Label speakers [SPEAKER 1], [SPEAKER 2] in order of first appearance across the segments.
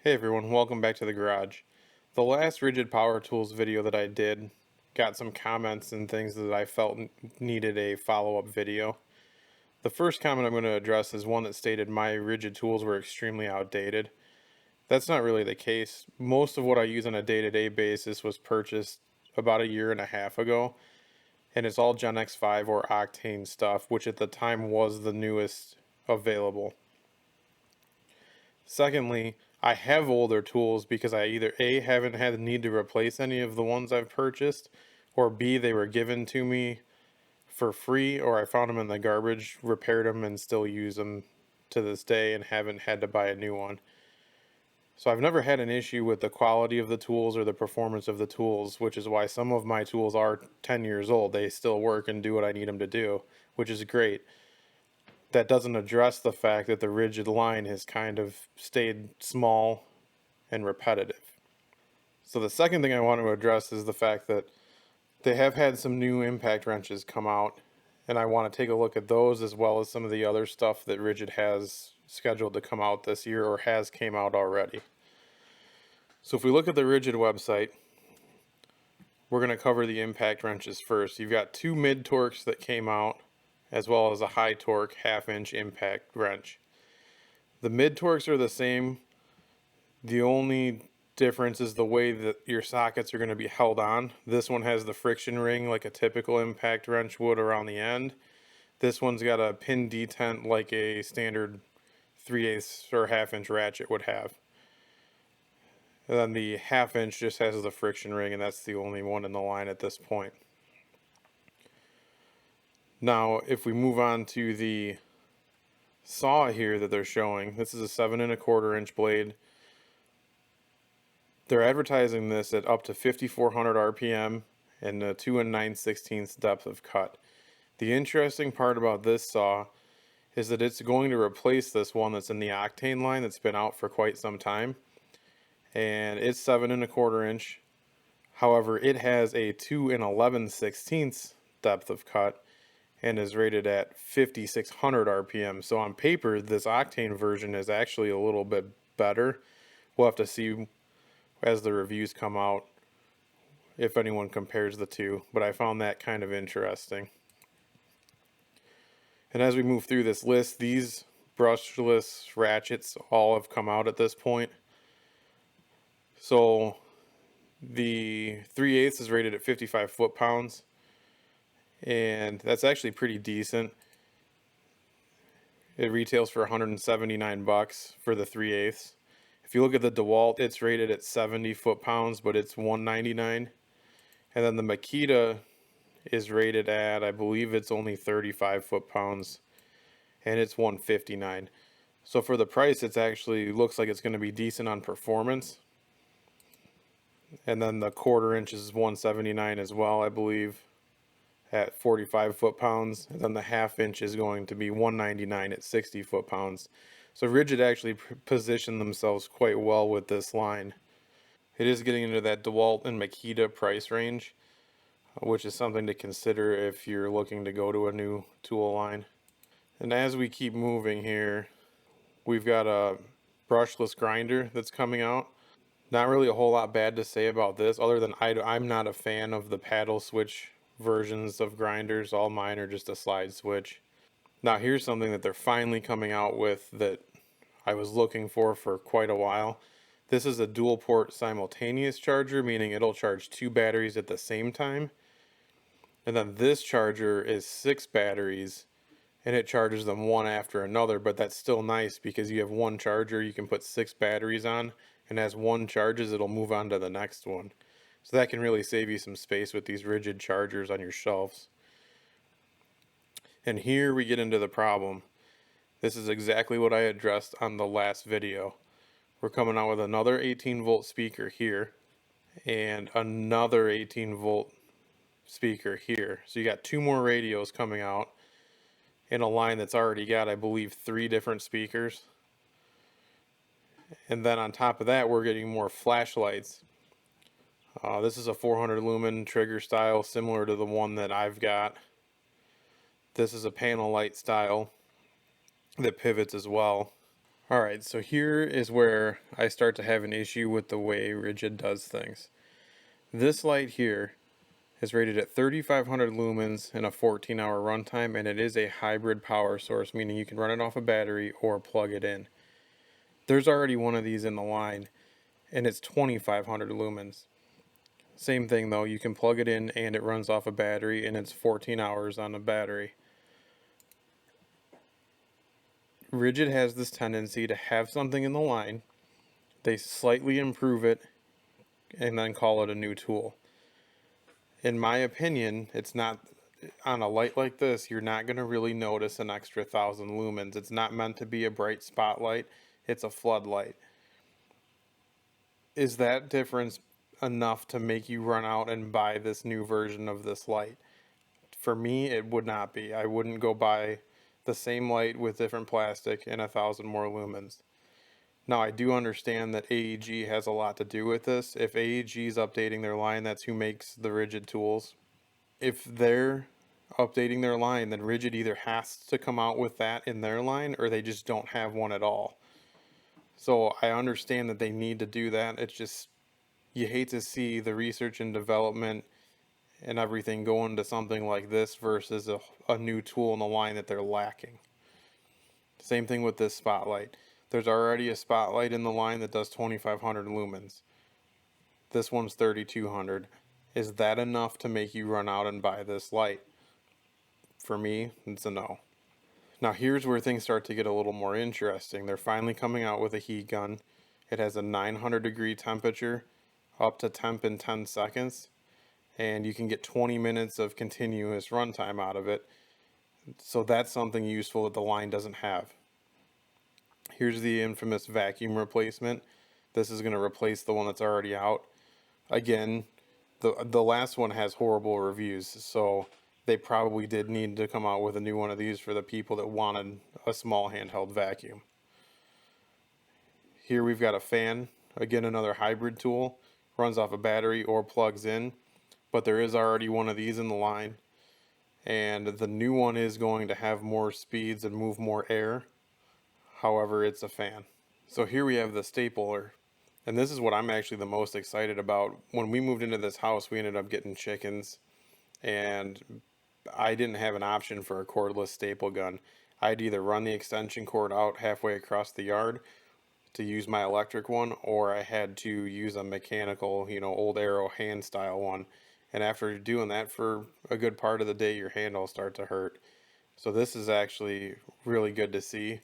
[SPEAKER 1] Hey everyone, welcome back to the garage. The last Ridgid Power Tools video that I did got some comments and things that I felt needed a follow-up video. The first comment I'm going to address is one that stated my Ridgid tools were extremely outdated. That's not really the case. Most of what I use on a day-to-day basis was purchased about a year and a half ago, and it's all Gen X5 or Octane stuff, which at the time was the newest available. Secondly, I have older tools because I either A, haven't had the need to replace any of the ones I've purchased, or B, they were given to me for free, or I found them in the garbage, repaired them, and still use them to this day and haven't had to buy a new one. So I've never had an issue with the quality of the tools or the performance of the tools, which is why some of my tools are 10 years old. They still work and do what I need them to do, which is great. That doesn't address the fact that the Ridgid line has kind of stayed small and repetitive. So the second thing I want to address is the fact that they have had some new impact wrenches come out, and I want to take a look at those as well as some of the other stuff that Ridgid has scheduled to come out this year or has came out already. So if we look at the Ridgid website, we're going to cover the impact wrenches first. You've got two mid torques that came out, as well as a high torque half-inch impact wrench. The mid torques are the same. The only difference is the way that your sockets are going to be held on. This one has the friction ring like a typical impact wrench would around the end. This one's got a pin detent like a standard 3/8 or half-inch ratchet would have. And then the half-inch just has the friction ring, and that's the only one in the line at this point. Now, if we move on to the saw here that they're showing, this is a 7 1/4 inch blade. They're advertising this at up to 5,400 RPM and a 2 9/16 depth of cut. The interesting part about this saw is that it's going to replace this one that's in the Octane line that's been out for quite some time. And it's 7 1/4 inch. However, it has a 2 11/16 depth of cut and is rated at 5,600 RPM. So on paper, this Octane version is actually a little bit better. We'll have to see as the reviews come out if anyone compares the two, but I found that kind of interesting. And as we move through this list, these brushless ratchets all have come out at this point. So the 3/8 is rated at 55 foot-pounds, and that's actually pretty decent. It retails for $179 for the 3/8. If you look at the DeWalt, it's rated at 70 foot-pounds, but it's $199. And then the Makita is rated at, I believe it's only 35 foot-pounds, and it's $159. So for the price, it's actually looks like it's going to be decent on performance. And then the 1/4 inch is $179 as well, I believe, at 45 foot-pounds. And then the half-inch is going to be $199 at 60 foot-pounds. So Ridgid actually positioned themselves quite well with this line. It is getting into that DeWalt and Makita price range, which is something to consider if you're looking to go to a new tool line. And as we keep moving here, we've got a brushless grinder that's coming out. Not really a whole lot bad to say about this, other than I'm not a fan of the paddle switch versions of grinders. All mine are just a slide switch. Now here's something that they're finally coming out with that I was looking for quite a while. This is a dual port simultaneous charger, meaning it'll charge 2 batteries at the same time. And then this charger is 6 batteries, and it charges them one after another, but that's still nice because you have one charger you can put 6 batteries on, and as one charges, it'll move on to the next one. So that can really save you some space with these Ridgid chargers on your shelves. And here we get into the problem. This is exactly what I addressed on the last video. We're coming out with another 18-volt speaker here and another 18-volt speaker here. So you got 2 more radios coming out in a line that's already got, I believe, 3 different speakers. And then on top of that, we're getting more flashlights. This is a 400 lumen trigger style, similar to the one that I've got. This is a panel light style that pivots as well. Alright, so here is where I start to have an issue with the way Ridgid does things. This light here is rated at 3500 lumens and a 14-hour runtime, and it is a hybrid power source, meaning you can run it off a battery or plug it in. There's already one of these in the line, and it's 2500 lumens. Same thing though, you can plug it in and it runs off a battery, and it's 14 hours on a battery. Ridgid has this tendency to have something in the line, they slightly improve it, and then call it a new tool. In my opinion, it's not, on a light like this, you're not going to really notice an extra 1000 lumens. It's not meant to be a bright spotlight, it's a floodlight. Is that difference enough to make you run out and buy this new version of this light? For me, it would not be. I wouldn't go buy the same light with different plastic and 1000 more lumens. Now, I do understand that AEG has a lot to do with this. If AEG is updating their line, that's who makes the Ridgid tools. If they're updating their line, then Ridgid either has to come out with that in their line, or they just don't have one at all. So I understand that they need to do that. It's just, you hate to see the research and development and everything go into something like this versus a new tool in the line that they're lacking. Same thing with this spotlight. There's already a spotlight in the line that does 2500 lumens. This one's 3200. Is that enough to make you run out and buy this light? For me, it's a no. Now here's where things start to get a little more interesting. They're finally coming out with a heat gun. It has a 900 degree temperature, up to temp in 10 seconds, and you can get 20 minutes of continuous runtime out of it. So that's something useful that the line doesn't have. Here's the infamous vacuum replacement. This is going to replace the one that's already out. Again, the last one has horrible reviews, so they probably did need to come out with a new one of these for the people that wanted a small handheld vacuum. Here we've got a fan, again another hybrid tool, runs off a battery or plugs in, but there is already one of these in the line, and the new one is going to have more speeds and move more air. However, it's a fan. So here we have the stapler, and this is what I'm actually the most excited about. When we moved into this house, we ended up getting chickens, and I didn't have an option for a cordless staple gun. I'd either run the extension cord out halfway across the yard to use my electric one, or I had to use a mechanical, old Arrow hand style one. And after doing that for a good part of the day, your hand will start to hurt. So this is actually really good to see,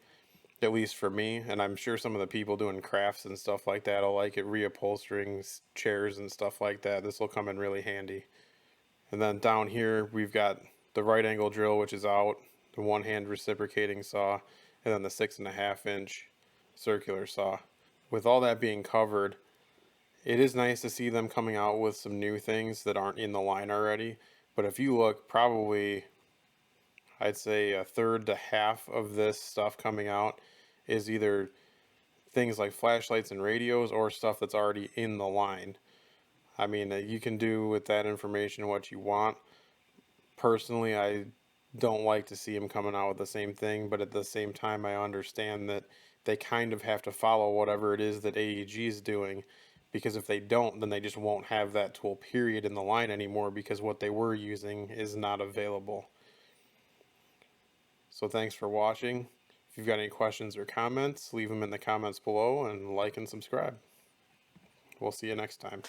[SPEAKER 1] at least for me, and I'm sure some of the people doing crafts and stuff like that will like it, reupholstering chairs and stuff like that. This will come in really handy. And then down here we've got the right angle drill, which is out, the one hand reciprocating saw, and then the 6.5 inch circular saw. With all that being covered, it is nice to see them coming out with some new things that aren't in the line already. But if you look, probably I'd say a third to half of this stuff coming out is either things like flashlights and radios or stuff that's already in the line. I mean, you can do with that information what you want. Personally, I don't like to see them coming out with the same thing, but at the same time, I understand that they kind of have to follow whatever it is that AEG is doing, because if they don't, then they just won't have that tool period in the line anymore, because what they were using is not available. So thanks for watching. If you've got any questions or comments, leave them in the comments below, and like and subscribe. We'll see you next time.